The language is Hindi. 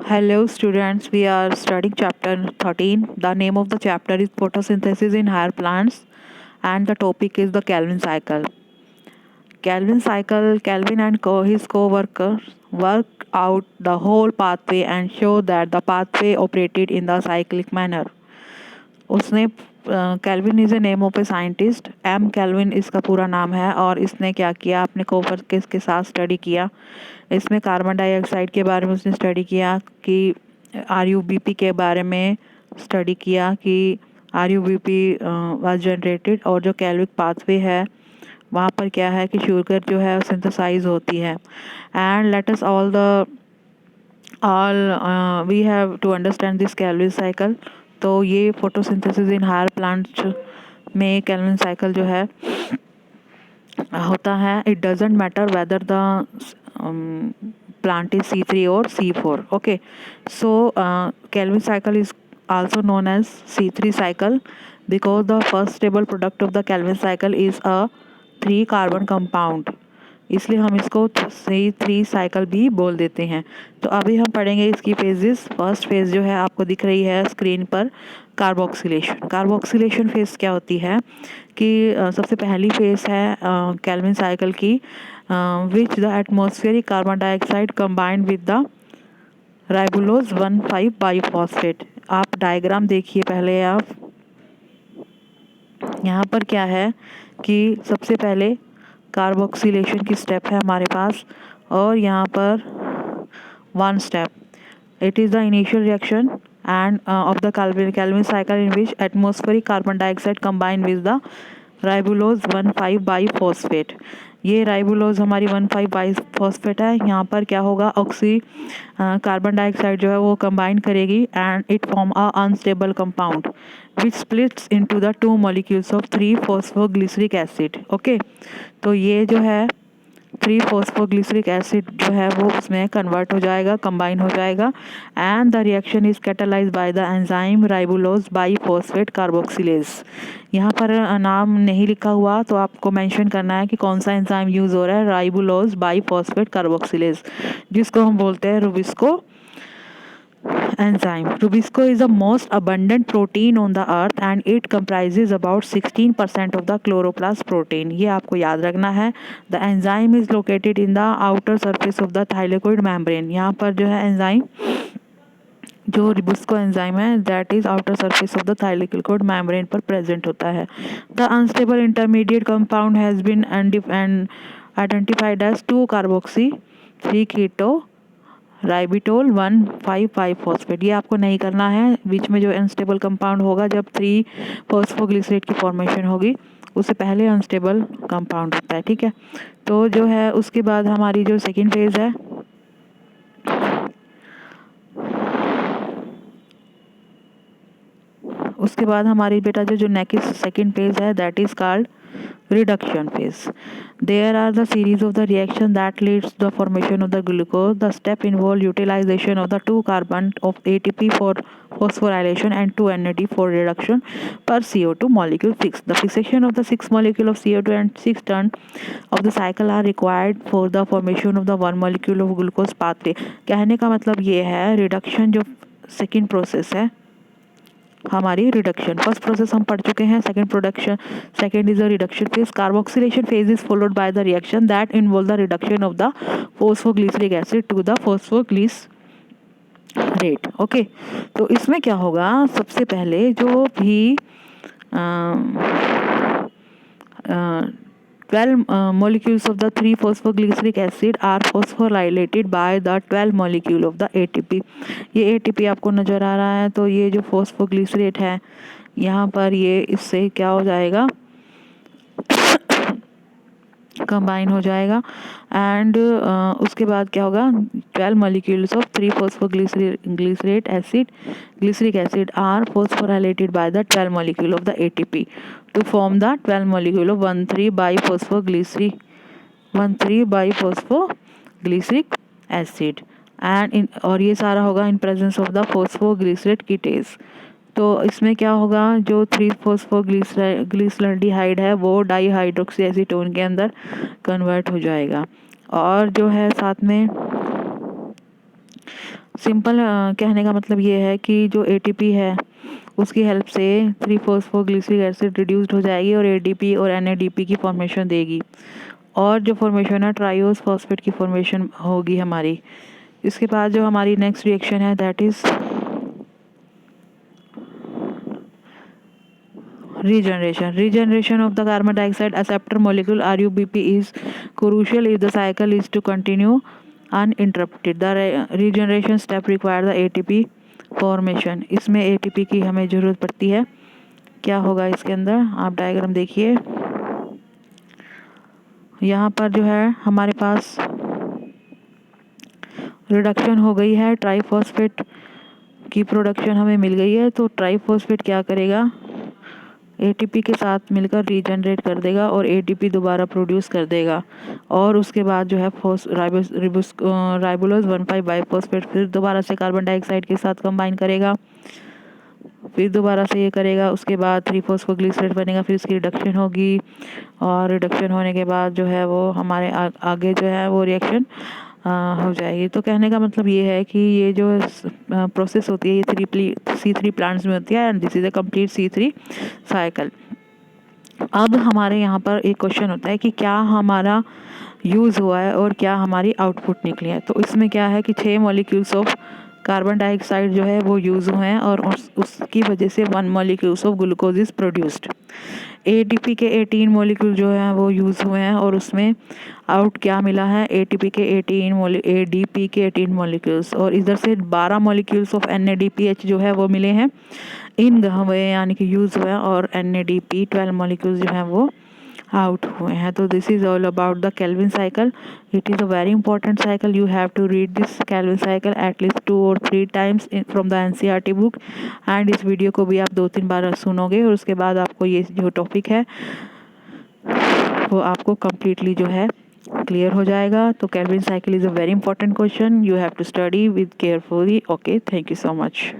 Hello students, we are studying chapter 13. The name of the chapter is photosynthesis in higher plants and the topic is the Calvin cycle. Calvin and his co-workers worked out the whole pathway and showed that the pathway operated in the cyclic manner. उसने Calvin is a name of a scientist, M Calvin इसका पूरा नाम है और इसने क्या किया, अपने कोवर्कर्स के साथ स्टडी किया। इसमें कार्बन डाइऑक्साइड के बारे में उसने स्टडी किया कि आरयूबीपी के बारे में स्टडी किया कि आरयूबीपी वाज जनरेटेड और जो कैल्विक पाथवे है वहाँ पर क्या है कि शुगर जो है सिंथेसाइज होती है। And let us all we have to understand this Calvin cycle. तो ये फोटोसिंथेसिस इन हायर प्लांट्स में कैल्विन साइकिल जो है होता है। It doesn't matter whether the plant is C3 or C4. Okay, so Calvin cycle is also known as C3 cycle because the first stable product of the Calvin cycle is a 3 carbon compound, इसलिए हम इसको C3 साइकिल भी बोल देते हैं। तो अभी हम पढ़ेंगे इसकी फेजेस। फर्स्ट फेज जो है आपको दिख रही है स्क्रीन पर, कार्बोक्सिलेशन। कार्बोक्सिलेशन फेज क्या होती है कि सबसे पहली फेज है कैल्विन साइकिल की, which the atmospheric carbon dioxide combined with the राइबोलोज 1,5 biphosphate. आप डायग्राम देखिए पहले। आप यहाँ पर क्या है कि सबसे पहले कार्बोक्सिलेशन की स्टेप है हमारे पास और यहाँ पर one step. It is the initial reaction end of the Calvin cycle in which atmospheric carbon dioxide combine with the राइबोलोज 1,5 biphosphate. ये राइबोलोज हमारी 1,5 बाइफॉस्फेट है। यहाँ पर क्या होगा, कार्बन डाइऑक्साइड जो है वो कंबाइन करेगी and it form a unstable compound which splits into the 2 molecules of 3-फॉस्फोग्लिसरिक acid. Okay, तो ये जो है 3-फॉस्फोग्लिसरिक एसिड जो है वो उसमें कन्वर्ट हो जाएगा, कंबाइन हो जाएगा and the reaction is catalysed by the enzyme राइबोलोज biphosphate carboxylase. यहाँ पर नाम नहीं लिखा हुआ तो आपको मेंशन करना है कि कौन सा एंजाइम यूज़ हो रहा है, राइबोलोज बाइफॉस्फेट कार्बोक्सिलेज, जिसको हम बोलते हैं Rubisco enzyme. Rubisco is the most abundant protein on the earth and it comprises about 16% of the chloroplast protein. ये आपको याद रखना है। The enzyme is located in the outer surface of the thylakoid membrane. यहाँ पर जो है एंजाइम, जो रिबुस्को एंजाइम है, that is outer surface of the thylakoid membrane पर प्रेजेंट होता है। The unstable intermediate compound has been identified as 2-कार्बोक्सी 3-कीटो राइबिटोल 1,5-बाइफॉस्फेट। ये आपको नहीं करना है। बीच में जो अनस्टेबल कंपाउंड होगा, जब 3-फॉस्फोग्लिसरेट की फॉर्मेशन होगी उससे पहले अनस्टेबल कंपाउंड होता है। ठीक है, तो जो है उसके बाद हमारी जो सेकेंड फेज है, उसके बाद हमारी बेटा जो नेक्स्ट सेकेंड फेज है that is called reduction phase. There are the series of the reaction that leads to the formation of the glucose. The step involve utilization of the 2 carbon of ATP for phosphorylation and 2 NAD for reduction per CO2 molecule 6. The fixation of the 6 molecule of CO2 and 6 turn of the cycle are required for the formation of the 1 molecule of glucose pathway. कहने का मतलब ये है, रिडक्शन जो सेकेंड प्रोसेस है हमारी रिडक्शन, फर्स्ट प्रोसेस हम पढ़ चुके हैं, second is the reduction phase. Carboxylation phase is followed by the reaction that involve the reduction of the phosphoglyceric acid to the phosphoglycerate. Okay, तो इसमें क्या होगा, सबसे पहले जो भी 12 molecules of the 3-phosphoglyceric acid are phosphorylated by the 12 molecule of the ATP. ये ATP आपको नज़र आ रहा है, तो ये जो फॉस्फोग्लिसरेट है यहाँ पर ये इससे क्या हो जाएगा, कंबाइन हो जाएगा एंड उसके बाद क्या होगा, 12 molecules of 3-phosphoglyceric acid are phosphorylated by the 12 molecule of the ATP to form the 12 molecule of 1,3-biphosphoglyceric acid and और ये सारा होगा in presence of the phosphoglycerate कीटेज। तो इसमें क्या होगा, जो 3-फॉस्फोग्लिसरल्डिहाइड है वो डाईहाइड्रोक्सी एसीटोन के अंदर कन्वर्ट हो जाएगा और जो है साथ में सिंपल कहने का मतलब ये है कि जो ATP है उसकी हेल्प से 3-फॉस्फोग्लिसरिक एसिड रिड्यूस्ड हो जाएगी और ADP और NADP की फॉर्मेशन देगी, और जो फॉर्मेशन है ट्राइओस फॉस्फेट की फॉर्मेशन होगी हमारी। इसके बाद जो हमारी नेक्स्ट रिएक्शन है that is regeneration of the carbon dioxide acceptor molecule RUBP is crucial if the cycle is to continue uninterrupted. The regeneration step require the ATP formation. इसमें ATP की हमें ज़रूरत पड़ती है। क्या होगा इसके अंदर, आप डायग्राम देखिए। यहाँ पर जो है हमारे पास रिडक्शन हो गई है, ट्राइफॉस्फेट की प्रोडक्शन हमें मिल गई है। तो ट्राइफॉस्फेट क्या करेगा, ATP के साथ मिलकर रीजनरेट कर देगा और ATP दोबारा प्रोड्यूस कर देगा, और उसके बाद जो है राइबोलोज 1,5-बाइफॉस्फेट फिर दोबारा से कार्बन डाइऑक्साइड के साथ कंबाइन करेगा, फिर दोबारा से ये करेगा, उसके बाद 3-फॉस्फोग्लिसरेट बनेगा, फिर इसकी रिडक्शन होगी, और रिडक्शन होने के बाद जो है वो हमारे आगे जो है वो रिएक्शन हो जाएगी। तो कहने का मतलब ये है कि ये जो प्रोसेस होती है ये C3 प्लांट्स में होती है, and this is a complete C3 cycle. अब हमारे यहाँ पर एक क्वेश्चन होता है कि क्या हमारा यूज़ हुआ है और क्या हमारी आउटपुट निकली है। तो इसमें क्या है कि 6 मॉलिक्यूल्स ऑफ कार्बन डाइऑक्साइड जो है वो यूज़ हुए हैं, और उसकी वजह से 1 molecules of glucose is produced. ATP के 18 मॉलिक्यूल जो हैं वो यूज़ हुए हैं, और उसमें आउट क्या मिला है, ADP के 18 मॉलिक्यूल्स, और इधर से 12 मॉलिक्यूल्स ऑफ NADPH जो है वो मिले हैं, इन हुए यानी कि यूज़ हुए हैं, और NADP 12 मॉलिक्यूल्स जो हैं वो आउट हुए हैं। तो this is all about the Calvin cycle. It is a very important cycle. You have to read this Calvin cycle at least 2 or 3 times from the NCERT book, and इस वीडियो को भी आप 2-3 बार सुनोगे, और उसके बाद आपको ये जो टॉपिक है वो आपको कम्प्लीटली जो है क्लियर हो जाएगा। तो Calvin cycle is a very important question, you have to study with carefully. Okay, thank you so much.